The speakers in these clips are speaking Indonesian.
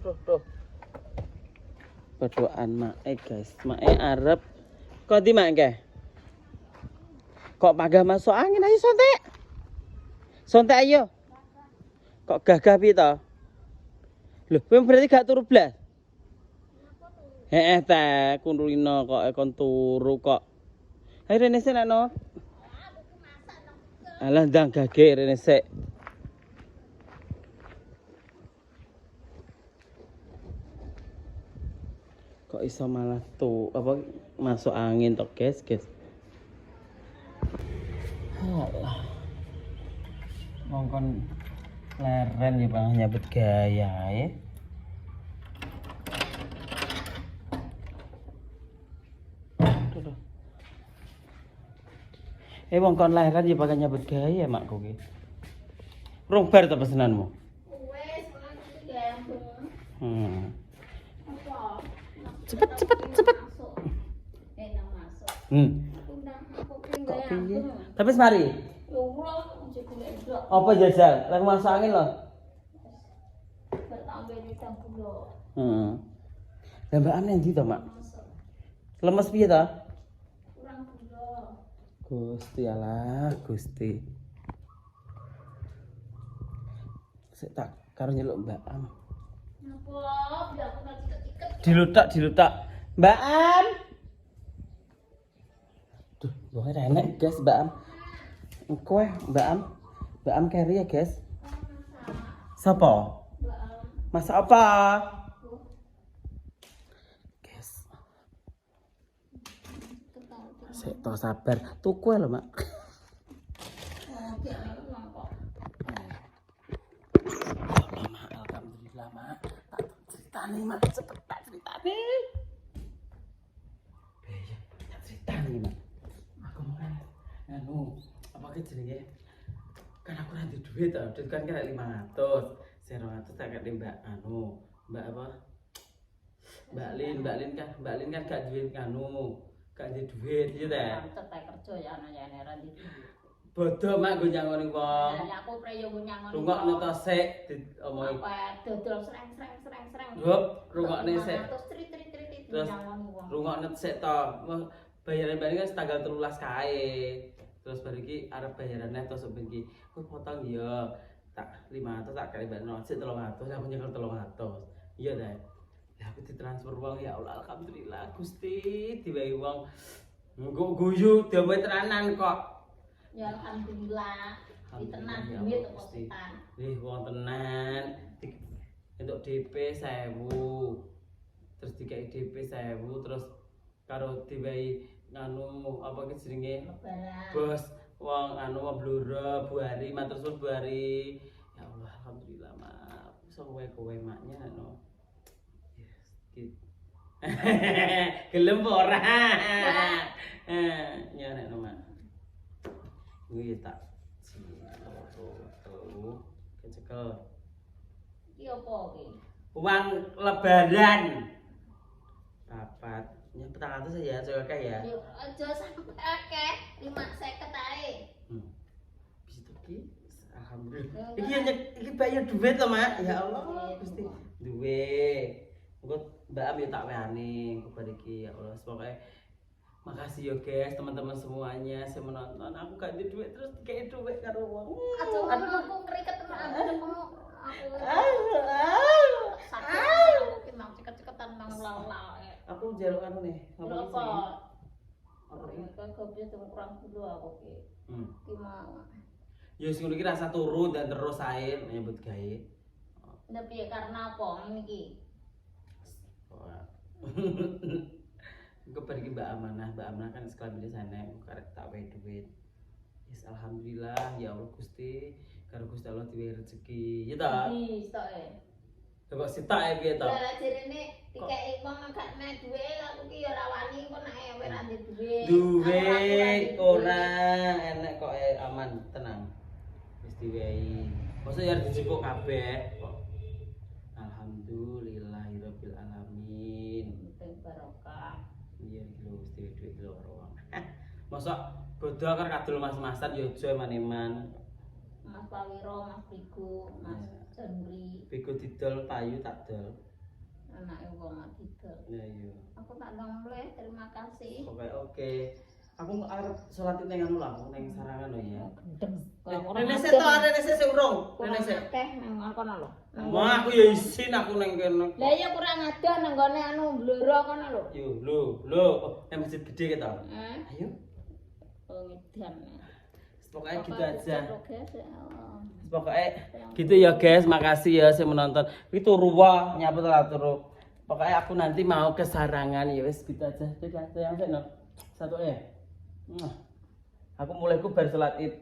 tuh. Berdoaan mae guys. Mae arep kok di mak ke? Kok pagah masuk angin ayo sontek. Sontek ayo. Kok gagah piye to? Lho, kowe berarti gak turu blas? Teh, kunrino kok kon turu kok. Ayo rene sik nek no. Alah ndang gage rene sik. Kok iso malah tuh apa masuk angin tok guys. Alah. Mongkon leren ya Bang nyabut gaya ya. Mongkon leren ya bakal nyabut gaya makku ki. Rong bar ta pesenanmu? Wes, kan iki gambung. Cepet. Enak masuk. Undang aku Kok piye? gambung. Tapi semari. Ya Allah, mesti golek ndok. Apa jajal? Lek masuk angin lho. Bertambah di tanggulo. Gambaran endi to, Mak? Masuk. Lemes piye to? Kurang gula. Gusti Allah, Gusti. Sik tak karo nyeluk Mbak Am. Napa? Biar aku tak iket-iket. Dilutak. Mbak Am. Duh, wong enek guys Mbak Am. Kowe Mbak Am carry ya, guys. Sapa? Masak apa? Guys. Sik to sabar. Tuku lho, Mak. Alhamdulillah, Mak. Tak ceritani, Mak. Cepet tak ceritani. Ya, tak ceritani, Mak. Aku mau apa ke jenenge? Kan aku nanti duit kan kena 500. 200 tak kena Mbak apa? Mbak Lin kan gak duit gak duit gitu teh. Mantep tak kerja ya ana ya ora ndi. Bodoh mak go nyangoni wong. Lah aku preyo go nyangoni. Rungokno to sik diomongi. Apa dodol sreng. Hop, rungokne sik. Terus nyangoni wong. Rungokne sik to. Bayaran kan tanggal 13 kae. Terus bar iki arep bayarannya terus bengi. Kowe potong ya. Tak 500 tak kali bayar sik 300 aku nyekel 300. Iya ta. Ya aku ditransfer uang ya Allah alhamdulillah Gusti diwehi wong. Engko guyu dhewe tenanan kok. Ya alhamdulillah. Ditenan duit kok setan. Nggih wong tenan. Entuk DP 1000. Terus dikai DP 1000 terus karo diwehi nganu apa ki jenenge? Bos wong wong bluro Bu Hari matur suwun Bu Hari. Ya Allah alhamdulillah mak. Iso kowe maknya no. Yes. Gelem ora? Ya nek no mak. Kuwi tak kecekel. Iki apa iki? Uang lebaran. Papat. Ya 400 ya, coba ya. Yo aja sampe akeh, 550 ae. Bisa iki alhamdulillah. Iki bayar duit to, Mak. Ya Allah, Gusti. Duwe. Engko Mbak Am yo tak wehane engko bar iki ya Allah. Pokoke makasih yo guys, teman-teman semuanya yang menonton. Aku gak ada duit terus dikei duit karo wong. Aduh, aku ngeriket temen aku. Aku ki mang ceket-ceketan mang lau-lau. Aku njaluk anu nih. Apa? Apa iki kok kurang gula aku ki. Ki mau. Ya sing ngono iki rasa turu dan terus ae nyebut gawe. Ndak piye karena apa ngene iki? Engko pergi Mbak Amanah kan sekolah di sana karek tak wae duit. Yes alhamdulillah ya Allah Gusti, karo Gusti Allah diwehi rezeki. Ya ta? Wis tok e. Kok sitak piye to? Lah jerene dikeki wong gak nek duwe aku ki ya ora wani kok nek ora ndek duwe. Duwe ora enek kok aman tenang. Wis diwehi. Mosok ya dijupuk kabeh kok. Alhamdulillahirabbil alamin. Penting barokah. Iya iki lho wis duwe duit lho. Mosok bodo karo kadul mas-masan ya aja man-man. Mas Pawiro, Mas Bigo, Mas Januri. Bigo didol payu tak dol. Anake wong adidal. Ya iya. Aku tak ndang mulai, terima kasih. Oke. Aku arep salat ning anu lah, ning sarangan lho ya. Gendeng. Nenek sik to, nenek sik urung. Nenek sik. Akeh nang kono lho. Wah, aku ya isin aku ning kene. Lah iya kurang adoh nang gone anu bloro kono lho. Yo, lho, nang masjid gede kita. Ayo. Oh, ngedan. Pokoknya gitu aja. Ya. Pokoknya gitu ya guys, makasih ya saya menonton. Itu ruwah nyapa teratur. Pokoknya aku nanti mau ke sarangan ya wes gitu aja. Jadi ada yang satu aku mulai ku bar salat Id.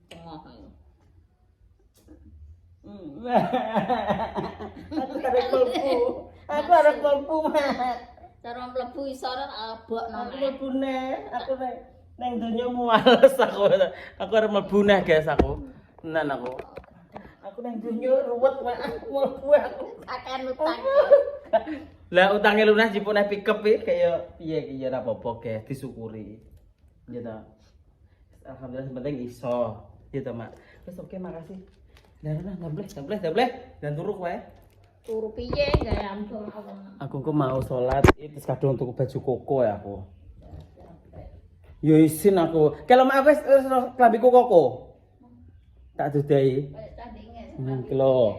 Tengah ayo. Aku arep mlebu. Cara mlebu isore abok nang. Aku mlebu aku neng donya muales aku arep mlebu neh guys aku. Tenan aku. Aku neng donya ruwet aku mlebu aku. Akan utang. Lah utange lunas jipun neh pickup iki kaya piye iki ya ora apa-apa guys, disyukuri. Ya ta. Alhamdulillah penting iso. Ya ta, Mak. Wis oke makasih. Nah, boleh. Dan turu kowe. Turu piye gawe ambung Aku kok mau salat, terus kadung tuku baju koko ya aku. Yo isin aku. Kalau mak wis klambiku koko. Tak dudai. Kelo.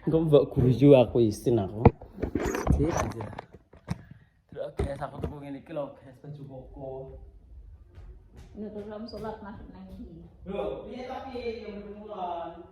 Engko mbok guyu aku isin aku. Cek aja. Terus guys aku tuku ngene iki lho, guys baju koko. Nek ora salat masuk nang iki. Lho, piye tapi yang bermulan?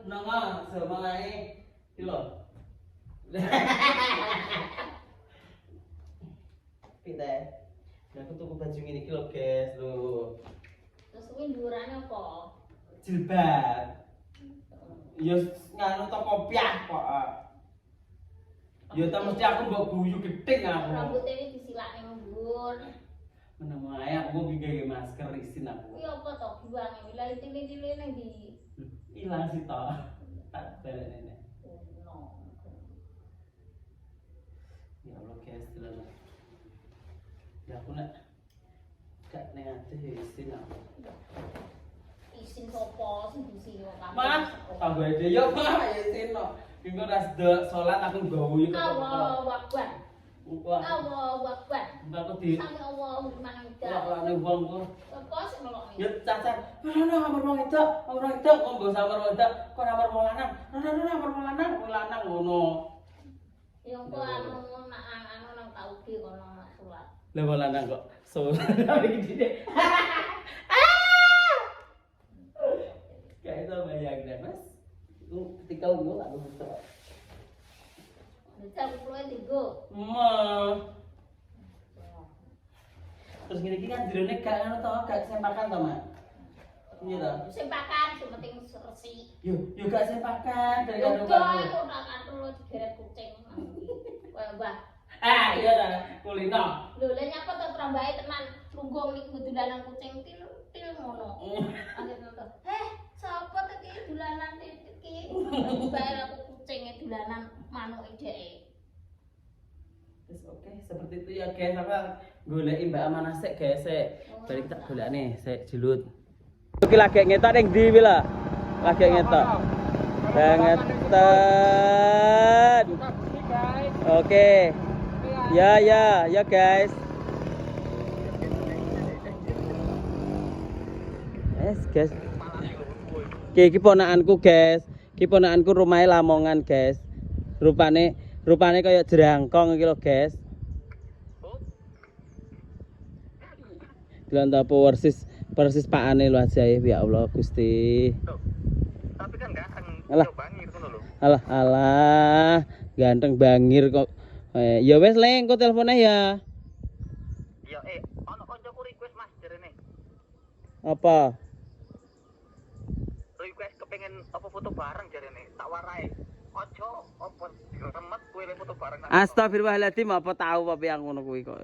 Nang semangae iki lho. Pindah. Aku tuku baju ngene iki lho, guys, lho. Terus kuwi ndurane apa? Jilbab. Ya nganu to kopiah kok. Ya ta mesti aku mbok guyu gedeng aku. Rambutnya ini disilakne mbur. Menemu ae aku mau gawe masker isin aku. Kuwi apa to buange wilayah tili-tili ning di Ilang sih to. Tak balik nenek. Ya Allah guys, tenan. Ya aku nek gak ning ati isin aku. Isin sopo sing diisi wong kampung. Mas, tanggo ide yo Mas isin no. Minggu ras de salat aku nggawu iki kok. Allahu Akbar. Wah. Allahu Akbar. Mbak aku di Sami Allahu liman hamdah. ora wong kok. Apa sing melok iki? Ya cacat. Mana nomor wong itu? Nomor itu kok mbok samar wong itu. Kok nomor wong lanang? Nomor wong lanang, wong lanang ngono. Yang kok anu nang tauge kono salat. Lah wong lanang kok salat iki deh. Kayak itu bayang deh, Mas. Ketika gua tak bisa. Bisa kulo digo. Terus gini kan jerone gak ngono to, gak sempakan to, Mak. Iya to. Sempakan sing penting resik. Yo gak sempakan dari Yo karo. kok tak atur digeret kucing. Kaya Mbah. Iya ta, kulino. Lho, lha nyapa to trambahe tenan lungguh niku dolanan kucing til ngono. Akhirnya to. Sapa to iki dolanan iki? Bayar aku kucinge dolanan manuke dheke. Terus oke, seperti itu ya guys, apa goleki Mbak Amanah sik guys, sik. Balik tak golekane sik jilut. Iki lagi ngetok ning ndi wi lho? Lagi ngetok. Bangetan. Oke. Ya guys. Guys. Iki ponakanku guys. Iki ponakanku rumahe Lamongan guys. Rupane kaya jerangkong iki lho guys. Delon ta persis pakane lho ajae ya Allah Gusti. Tapi kan ganteng, bangir ngono lho. Alah, ganteng bangir kok. Ya wes leng kok teleponnya ya. Ya ono koncoku request Mas jarene. Apa? Request kepengen apa foto bareng jarene. Tak warai. Ojo apa remet kowe le foto bareng. Astagfirullahaladzim apa tahu apa yang ngono kuwi kok.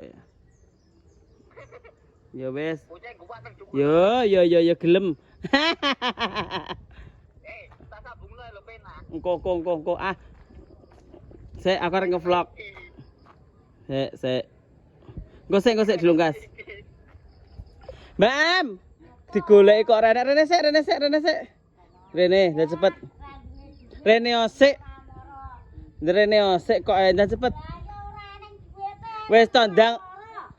Ya wis. Kucing gua teng dhuwur. Yo gelem. Tak sambungno lho penak. Engko ah. Sik aku arep nge-vlog. Sik. Engko sik dilungkas. Mbak Am. Digoleki kok Rene sik. Rene, dah cepet. Rene sik kok dah cepet. Wis tondang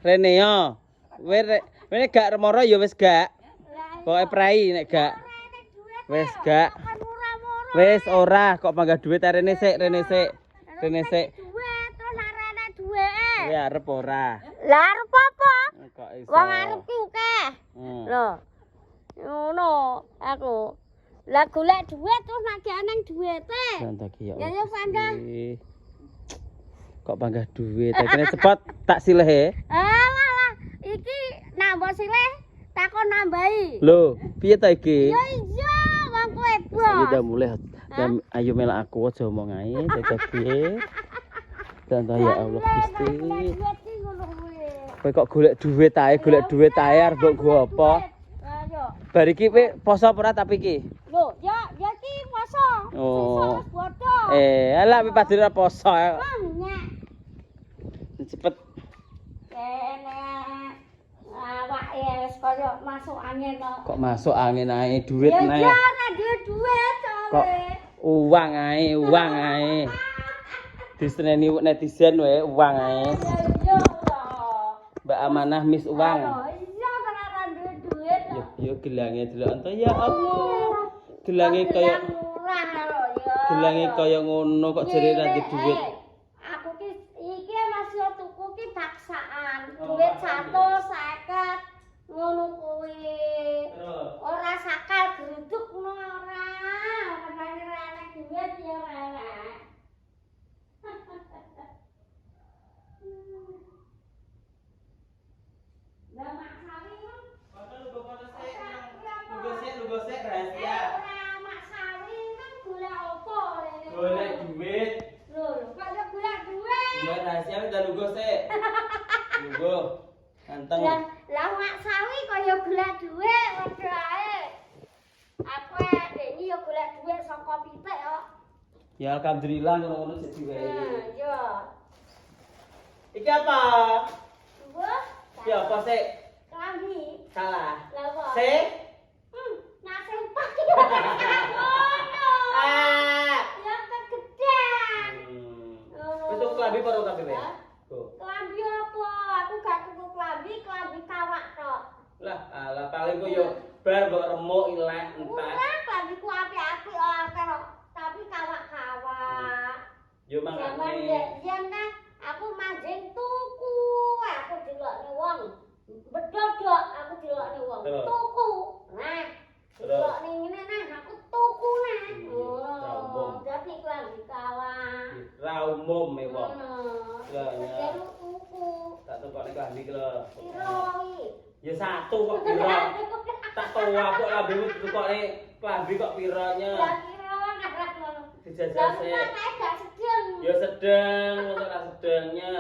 Rene yo. Wene gak remoro ya wis gak. Pokoke prai nek gak. Wis gak. Wis ora kok panggah duit Rene sik. Ya arep ora. Lah arep apa? Kok iso. Wong arepku akeh. Lho. Ngono aku. Lah golek duit terus nagih nang duwite. Santai ya. Ya panggah. Kok panggah duit. Kene cepet tak sileh. Alah, iki nambah silih takon nambahi. Lho, piye ta iki? Ya iya, wong kowe bos. Saiki udah mulai. Ayo melak aku aja omong ae, dadak piye. Santai ya Allah Gusti. Kowe kok golek duit ae arep mbok nggo apa? Ayo. Bar iki kowe poso apa ora tapi iki? Lho, ya iki poso. Oh. Bodoh. Alah kowe padha poso. Nyak. Cepet. Kene awake wis kaya masuk angin kok. Kok masuk angin ae duit nae. Ya ora duit Kok uang ae. Diseneni netizen wae uang ae. Ya. Mbak Amanah Miss uang. Iya ora duit. Yo gelange delok ento ya Allah. Gelange kaya ngono kok jere ra duit. Aku ki iki masih tuku ki baksaan. Duit 150 ngono kuwi. Ora sakal geruduk ngono ora. Menane ra enak duit ya ora enak. Lah mak sawi kan. Lugo sik rahasia. Mak sawi kan golek opo rene? Golek duit. Lho, kok golek duit? Ya rahasia udah lugo sik. Lugo. Ganteng. Lah mak sawi kaya golek duit padha ae. Aku iki yo golek duit saka pitik kok. Ya alhamdulillah ngono-ngono jadi wae. Yo. Iki apa? Wah, Iki apa sik? klambi. Salah. Lah apa? Sik. Nasi pagi. Ngono. Ah. Ya kegedean. Wis tuku klambi apa ora klambi wae? Klambi apa? Aku gak tuku klambi kawak tok. Lah, alah paling ku yo bar mbok remuk ilek entek. Ora klambiku apik-apik akeh kok, tapi kawak-kawak. Yo Zaman mangane. yen kan aku manjing tuku, aku delokne wong. Bedodok aku delokne wong. Terus? Tuku. Nah, Terus? delokne ngene nah aku tuku nah. Sombong. Dadi klambi kawak. Ra umum e wong. Ngono. Ya, ya. Jadi tuku. Tak tukokne klambi ki lho. Piro iki? Ya satu kok piro. Tak tahu aku klambimu ditukokne klambi kok pironya. Ya piro ngarep ngono. Dijajal sik. Lah gak sedeng. Ya sedang, mosok ra sedangnya.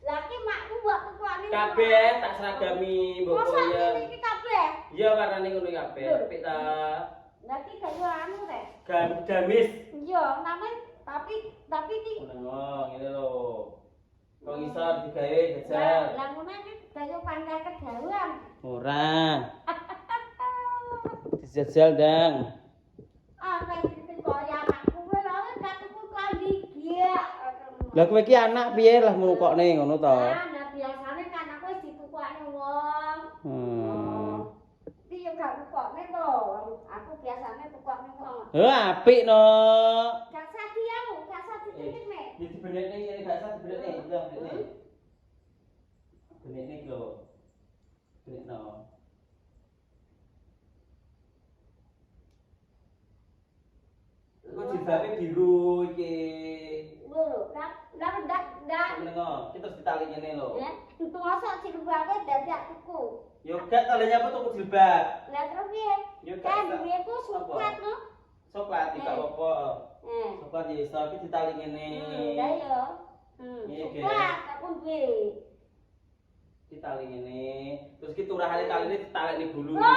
Lah ki makku mbok tukokne. Kabeh tak seragami mbok Masa ya. iki kabeh? Iya warnane ngono kabeh. Apik ta. Lah ki kaya anu teh. Gamis. Iya, namen tapi ki Oh, ngene lho. Kok iso digawe jajal? lah ngono ki kaya pandai kegawean. Ora. Dijajal dang. Apa iki kaya anakku kowe lho gak tuku klambi giyak. Lah kowe iki anak piye lah ngrungokne ngono to? Nah, biasane kan aku wis ditukokne wong. Iki yo gak tukokne to. Aku biasane tukokne wong. Apik no. Gak sadi aku, gak sadi titik nek. Iki dibenekne iki gak sah dibenekne. Lah benekne. Benekne iki lho. Benekno. Kok jilbabe biru iki. Lho, lah ndak Menengo, iki terus ditali ngene lho. ya. Itu masa jilbabe dadak tuku. Yo gak talinya apa tuku jilbab. Lah terus piye? Yo Kan gak duwe ku suklet no. Soklat iki apa? Soklat ya iso iki ditali ngene. Lah yo. Iya, Suklet aku duwe. Ditali ngene. Terus ki turahane taline ditalekne gulu. Ya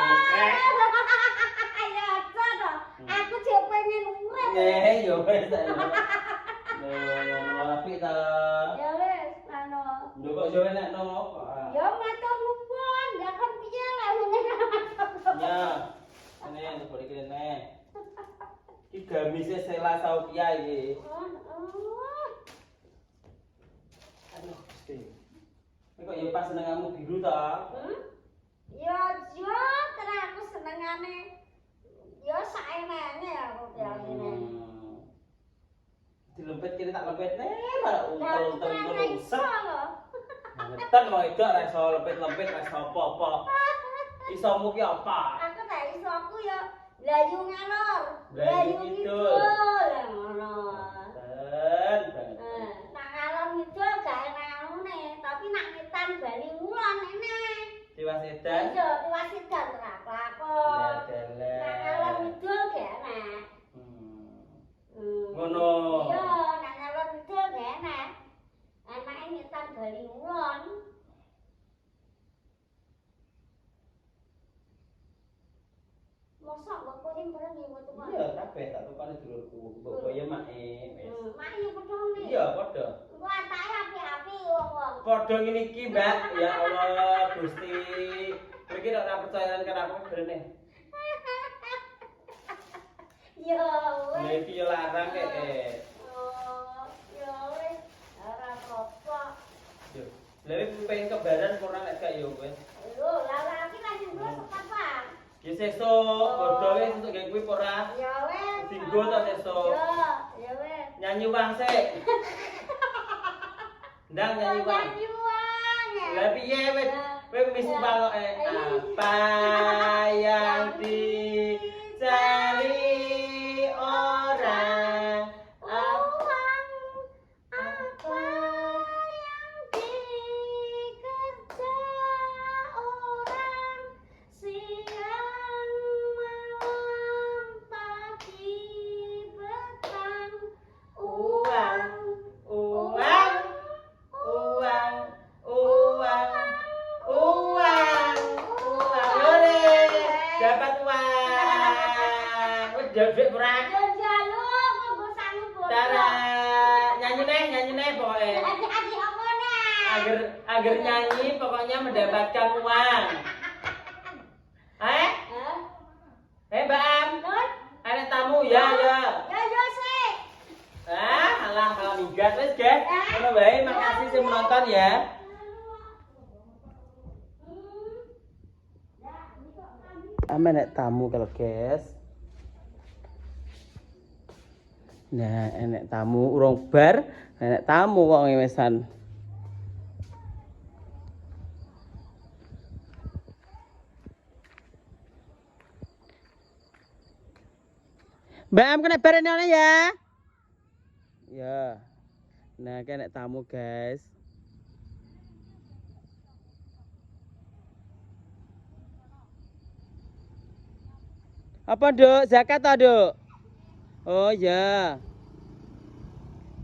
aja to. Aku jek pengen urip. Ya wis ta. Ngono apik ta. Ya wis, anu. Lho kok yo enakno. Ya matur nuwun, ya kan piye lah ngene. Ya. Ini untuk beri kene. Ki gamise Sela Saupia iki. Aduh, Gusti. Ini kok ya pas senengamu biru ta? Ya yo terus aku senengane. Ya saenane aku ngene. Dilempet kene tak lempetne malah untel-untel terus. Iso. Ngetan kok edok ra iso lempet-lempet ra iso apa-apa. Isomu ki apa? Aku tak iso aku ya layu ngalor. Layu kidul. Lah ngono. Ben. Nak ngalor ngidul gak enak anune, tapi nak ngetan bali ngulon enak. Tiwas edan. Iya, diwasidan ora apa-apa. Dalah. Nak ngalor ngidul gak enak. Ngono. Iya, nak ngalor ngidul gak enak. Enake ngetan bali ngulon. Mosok mbok kowe mrene metu kok. Iya, kabeh tak tukane dulurku. Mbok kaya mae wis. Mak yo padha ngene. Iya, padha. Engko atake api-api wong-wong. Padha ngene iki, Mbak. Ya Allah, Gusti. Kowe iki ora percaya karo aku berene. Yo Lha wis. iki yo larang kek. Oh, yo wis. Ora apa-apa. Yo. Lha iki pengen kebaran ora nek gak yo wis. Lho, lah iki lagi terus kapan? Ya sesuk, bodho wis untuk gawe kuwi ora. Ya wis. Dinggo ta sesuk. Ya wis. Nyanyi wang sik. Ndang nyanyi wang. Nyanyi wang. Lah piye wis kowe wis paloke apa yang dicari orang Uang apa yang dikerja orang siang malam pagi petang uang uang uang uang uang ore dapat uang wis dhewe ora Jaluk nggo sangu bodoh. Tara nyanyi neh pokoke Hati-hati apa nih? agar nyanyi pokoknya mendapatkan uang Hah? Mbak Am Nun? ada tamu ya Ya sih. alah malah minggat wis guys ngono bae makasih sing menonton ya Ame nek tamu kalau guys nah enek tamu urung bar enek tamu kok ngewesan Mbak Am kena bareng ana ya ya nah kena tamu guys apa Duk zakat ta Duk oh ya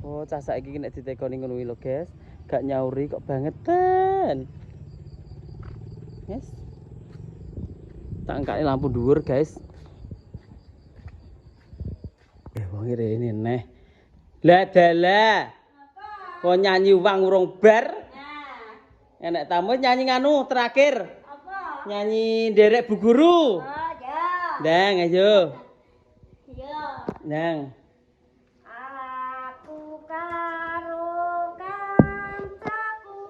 oh cah saiki nek ditekoni ngono lho guys gak nyauri kok bangetan yes tak angkane lampu dhuwur guys wong rene neh lah dalah kok nyanyi wang urung bar Nah, enek tamu nyanyi nganu terakhir apa? nyanyi derek Bu Guru Oh, ya. Ndang ayo Ya. Ndang Aku karo kancaku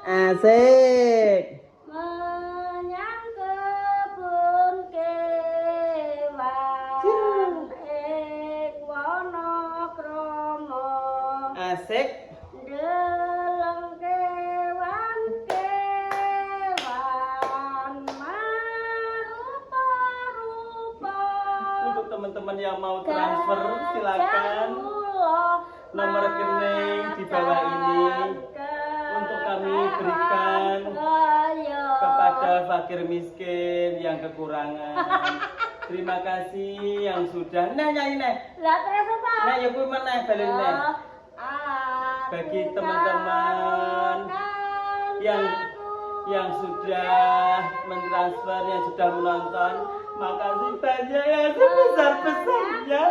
asik menyang kebun kewan ing Wonokromo asik deleng kewan marupa-rupa untuk teman-teman yang mau transfer silakan nomor rekening di bawah ini untuk kami berikan kepada fakir miskin yang kekurangan. Terima kasih yang sudah. Nah nyanyi nah. Lah terus apa? Nah ya kuwi meneh balen neh. bagi teman-teman yang sudah mentransfer, yang sudah menonton, makasih banyak ya sebesar-besarnya.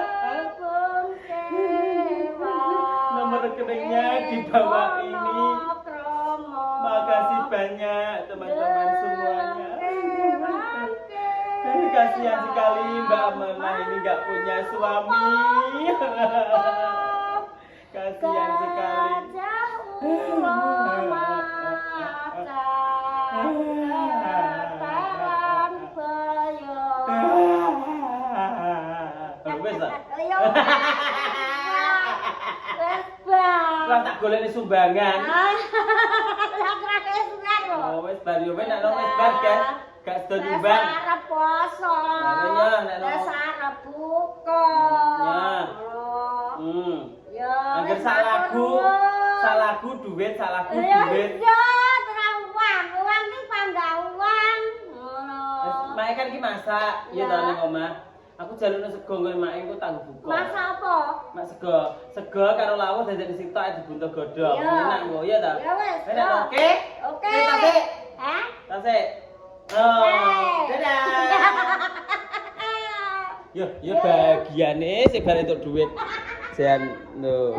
Nomor rekeningnya di bawah ini. Makasih banyak teman-teman semuanya. Kasihan sekali Mbak Mama ini nggak punya suami. Kasihan sekali. Lah tak golekne sumbangan. Oh wis bar yo nek nang wis bar kan gak sedo nyumbang. Arep poso. Wis arep buka. Ya. Angger sak lagu duit, sak lagu duit. Ya, terang uang iki pangga uang. Ngono. Mak kan ki masak, ya ta ning omah. Aku jalukne sego ngene mak engko tak buka. Masak apa? Mak sego karo lawuh dadek sitok ae dibuntuk godhong. Iya. Enak kok ya ta? Ya wis. Enak oke? Oke. Tasik. Hah? Tasik. Oh, dadah. Yo bahagiane sing bare entuk duit. Jan lho.